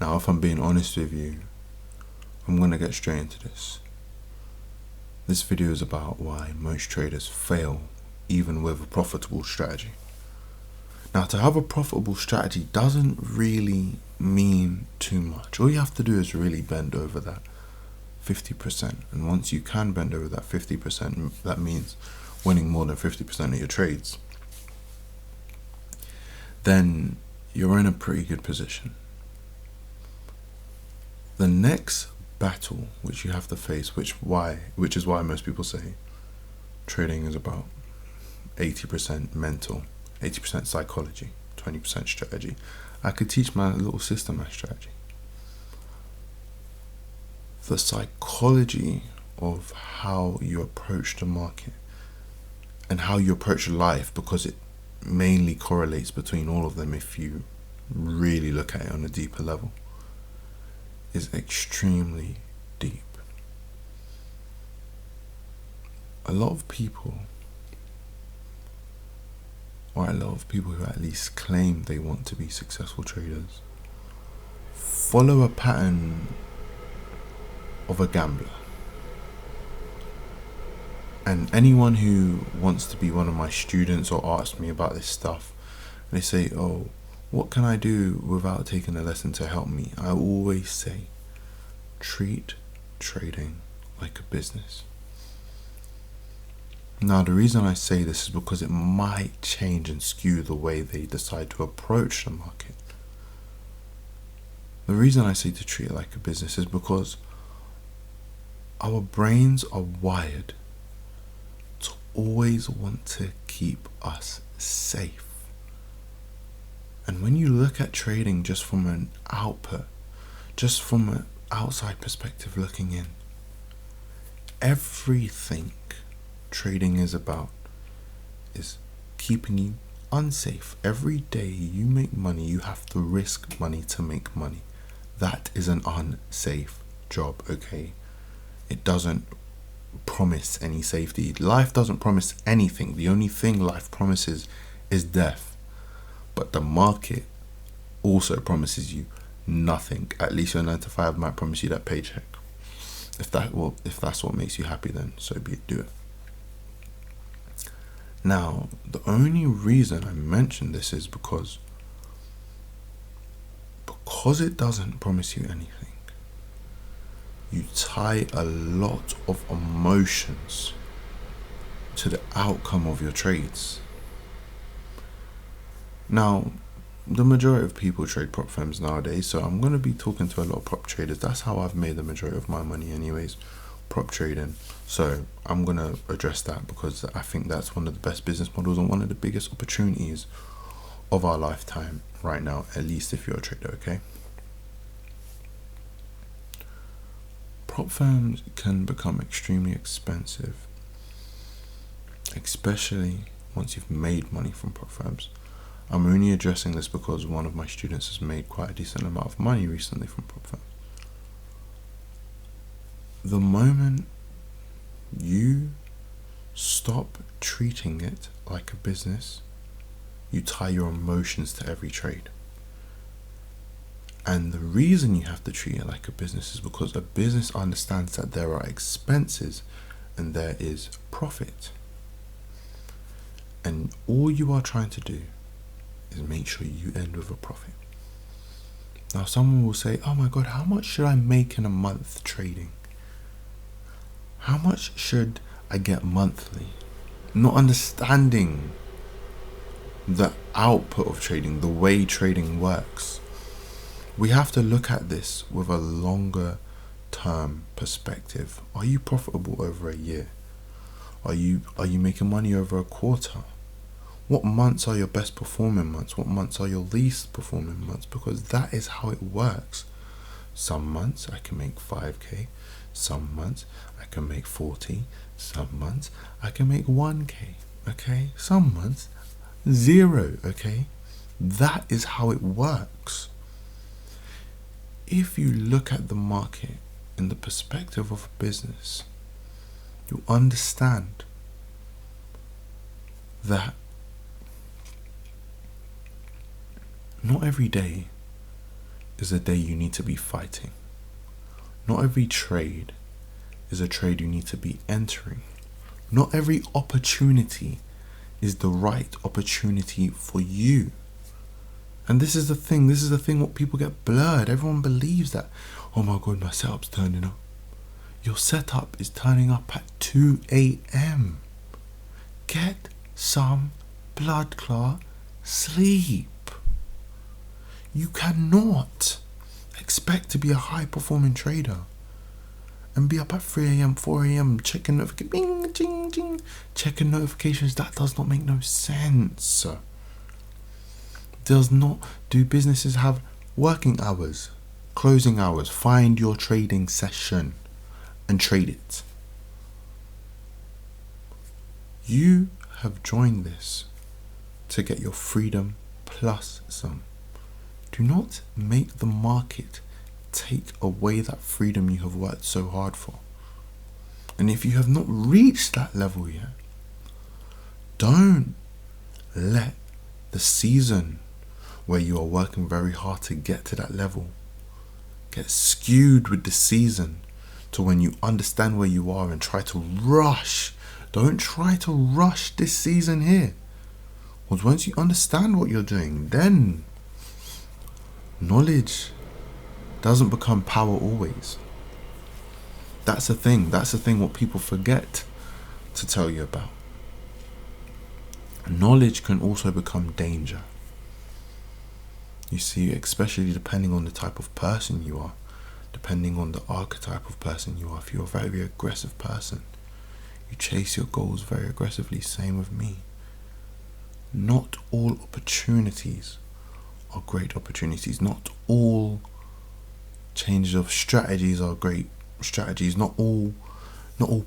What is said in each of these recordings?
Now, if I'm being honest with you, I'm going to get straight into this. This video is about why most traders fail even with a profitable strategy. Now, to have a profitable strategy doesn't really mean too much. All you have to do is really bend over that 50%. And once you can bend over that 50%, that means winning more than 50% of your trades, then you're in a pretty good position. The next battle which you have to face, which is why most people say trading is about 80% mental, 80% psychology, 20% strategy. I could teach my little sister my strategy. The psychology of how you approach the market and how you approach life, because it mainly correlates between all of them if you really look at it on a deeper level, is extremely deep. A lot of people who at least claim they want to be successful traders follow a pattern of a gambler. And anyone who wants to be one of my students or asks me about this stuff, and they say, oh, what can I do without taking a lesson to help me? I always say, treat trading like a business. Now, the reason I say this is because it might change and skew the way they decide to approach the market. The reason I say to treat it like a business is because our brains are wired to always want to keep us safe. And when you look at trading just from an output, just from an outside perspective looking in, everything trading is about is keeping you unsafe. Every day you make money, you have to risk money to make money. That is an unsafe job, okay? It doesn't promise any safety. Life doesn't promise anything. The only thing life promises is death. But the market also promises you nothing. At least your 9 to 5 might promise you that paycheck. If that's what makes you happy, then so be it, do it. Now, the only reason I mention this is because it doesn't promise you anything. You tie a lot of emotions to the outcome of your trades. Now, the majority of people trade prop firms nowadays, so I'm going to be talking to a lot of prop traders. That's how I've made the majority of my money anyways, prop trading. So I'm going to address that because I think that's one of the best business models and one of the biggest opportunities of our lifetime right now, at least if you're a trader, okay? Prop firms can become extremely expensive, especially once you've made money from prop firms. I'm only addressing this because one of my students has made quite a decent amount of money recently from prop firms. The moment you stop treating it like a business, you tie your emotions to every trade. And the reason you have to treat it like a business is because a business understands that there are expenses and there is profit. And all you are trying to do is make sure you end with a profit. Now, someone will say, oh my God, how much should I make in a month trading? How much should I get monthly? Not understanding the output of trading, the way trading works. We have to look at this with a longer term perspective. Are you profitable over a year? Are you making money over a quarter? What months are your best performing months? What months are your least performing months? Because that is how it works. Some months I can make 5k, some months I can make 40, some months I can make 1k, okay? Some months 0, okay? That is how it works. If you look at the market in the perspective of a business, you understand that not every day is a day you need to be fighting. Not every trade is a trade you need to be entering. Not every opportunity is the right opportunity for you. And this is the thing what people get blurred. Everyone believes that, oh my God, my setup's turning up. Your setup is turning up at 2 a.m. Get some blood clot sleep. You cannot expect to be a high performing trader and be up at 3 a.m, 4 a.m, checking checking notifications. That does not make no sense. Does not. Do businesses have working hours, closing hours? Find your trading session and trade it. You have joined this to get your freedom plus some. Do not make the market take away that freedom you have worked so hard for. And if you have not reached that level yet, don't let the season where you are working very hard to get to that level get skewed with the season to when you understand where you are and try to rush. Don't try to rush this season here. Because once you understand what you're doing, then knowledge doesn't become power always. That's the thing. That's the thing what people forget to tell you about. Knowledge can also become danger. You see, especially depending on the type of person you are, depending on the archetype of person you are. If you're a very aggressive person, you chase your goals very aggressively. Same with me. Not all opportunities are great opportunities. Not all changes of strategies are great strategies. Not all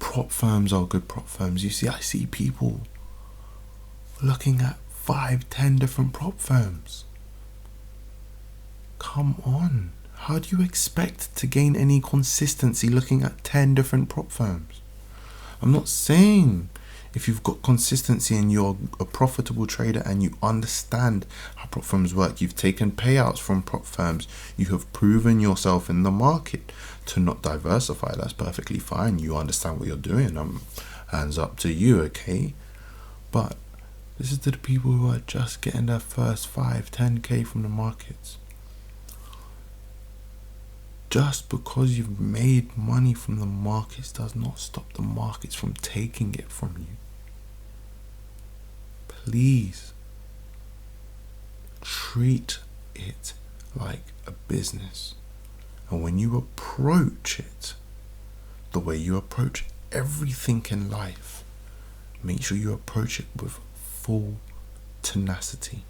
prop firms are good prop firms. You see, I see people looking at 5-10 different prop firms. Come on. How do you expect to gain any consistency looking at 10 different prop firms? I'm not saying if you've got consistency and you're a profitable trader and you understand how prop firms work, you've taken payouts from prop firms, you have proven yourself in the market to not diversify, that's perfectly fine. You understand what you're doing. Hands up to you, okay? But this is to the people who are just getting their first 5-10k from the markets. Just because you've made money from the markets does not stop the markets from taking it from you. Please treat it like a business. And when you approach it the way you approach everything in life, make sure you approach it with full tenacity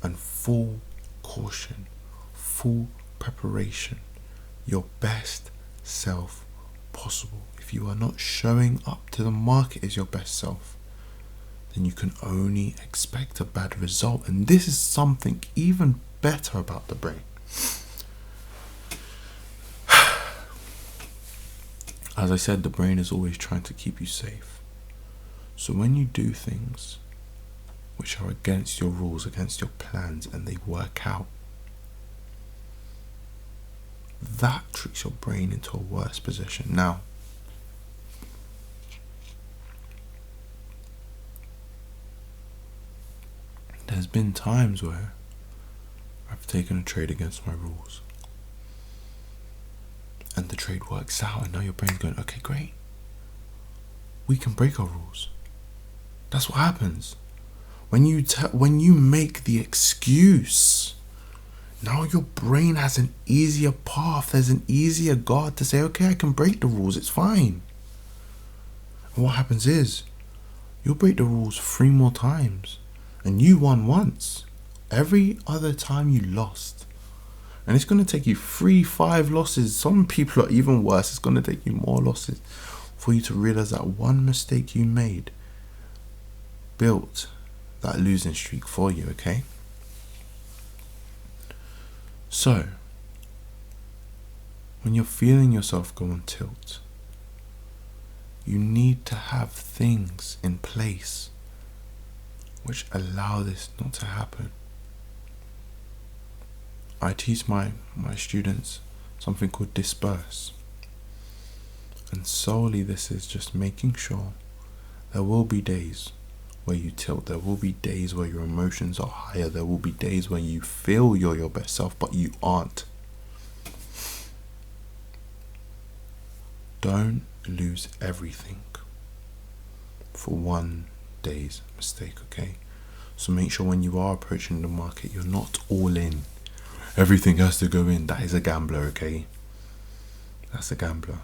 and full caution, full preparation, your best self possible. If you are not showing up to the market as your best self, then you can only expect a bad result. And this is something even better about the brain. As I said, the brain is always trying to keep you safe. So when you do things which are against your rules, against your plans, and they work out, that tricks your brain into a worse position. Now, there's been times where I've taken a trade against my rules and the trade works out, and now your brain's going, okay, great, we can break our rules. That's what happens when you make the excuse. Now your brain has an easier path, there's an easier guard to say, okay, I can break the rules, it's fine. And what happens is, you'll break the rules 3 more times, and you won once. Every other time you lost. And it's going to take you 3-5 losses. Some people are even worse. It's going to take you more losses for you to realize that one mistake you made built that losing streak for you, okay? So, when you're feeling yourself go on tilt, you need to have things in place which allow this not to happen. I teach my students something called disperse. And solely this is just making sure there will be days where you tilt. There will be days where your emotions are higher. There will be days when you feel you're your best self, but you aren't. Don't lose everything for one day's mistake, okay? So make sure when you are approaching the market, you're not all in. Everything has to go in. That is a gambler, okay? That's a gambler.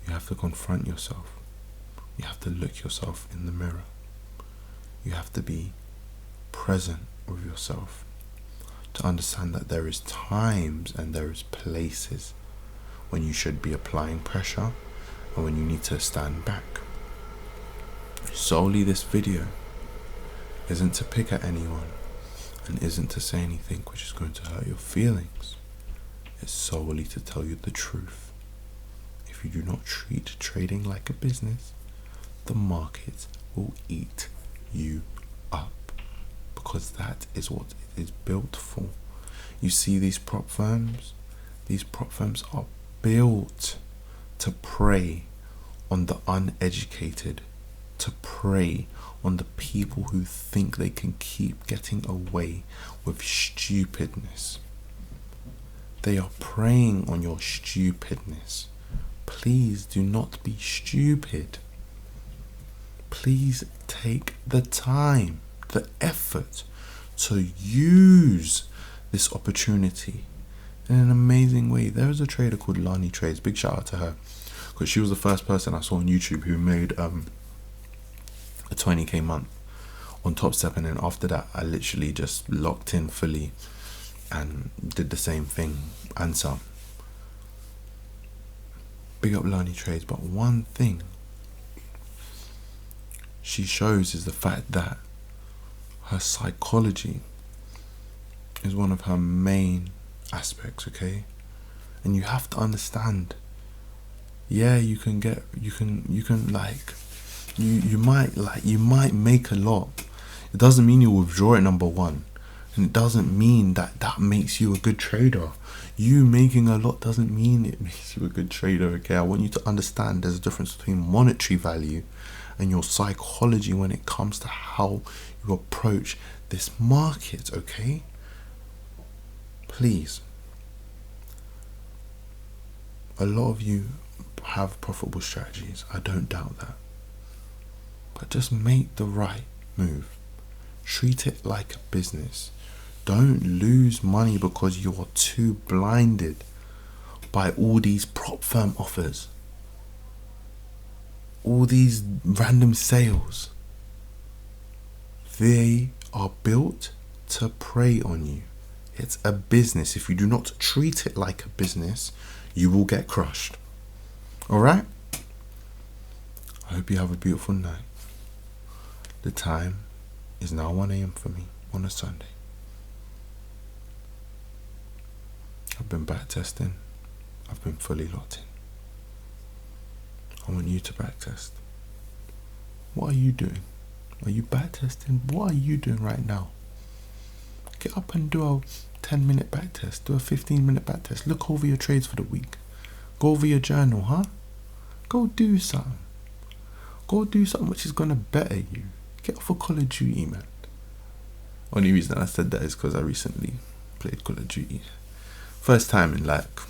You have to confront yourself. You have to look yourself in the mirror. You have to be present with yourself to understand that there is times and there is places when you should be applying pressure and when you need to stand back. Solely this video isn't to pick at anyone and isn't to say anything which is going to hurt your feelings. It's solely to tell you the truth. If you do not treat trading like a business, the market will eat you up, because that is what it is built for. You see these prop firms? These prop firms are built to prey on the uneducated, to prey on the people who think they can keep getting away with stupidness. They are preying on your stupidness. Please do not be stupid. Please take the time, the effort to use this opportunity in an amazing way. There is a trader called Lani Trades. Big shout out to her, because she was the first person I saw on YouTube who made a 20k month on Top Step, and then after that I literally just locked in fully and did the same thing and some. Big up Lani Trades. But one thing she shows is the fact that her psychology is one of her main aspects, okay? And you have to understand, yeah, you might make a lot. It doesn't mean you withdraw it, number one. And it doesn't mean that makes you a good trader. You making a lot doesn't mean it makes you a good trader, okay? I want you to understand there's a difference between monetary value and your psychology when it comes to how you approach this market, okay? Please. A lot of you have profitable strategies. I don't doubt that. But just make the right move. Treat it like a business. Don't lose money because you are too blinded by all these prop firm offers, all these random sales. They are built to prey on you. It's a business. If you do not treat it like a business, you will get crushed. Alright? I hope you have a beautiful night. The time is now 1 a.m. for me on a Sunday. I've been back testing. I've been fully locked in. I want you to back test. What are you doing? Are you back testing? What are you doing right now? Get up and do a 10-minute back test. Do a 15-minute back test. Look over your trades for the week. Go over your journal, huh? Go do something. Go do something which is going to better you. Get off of Call of Duty, man. Only reason I said that is because I recently played Call of Duty. First time in like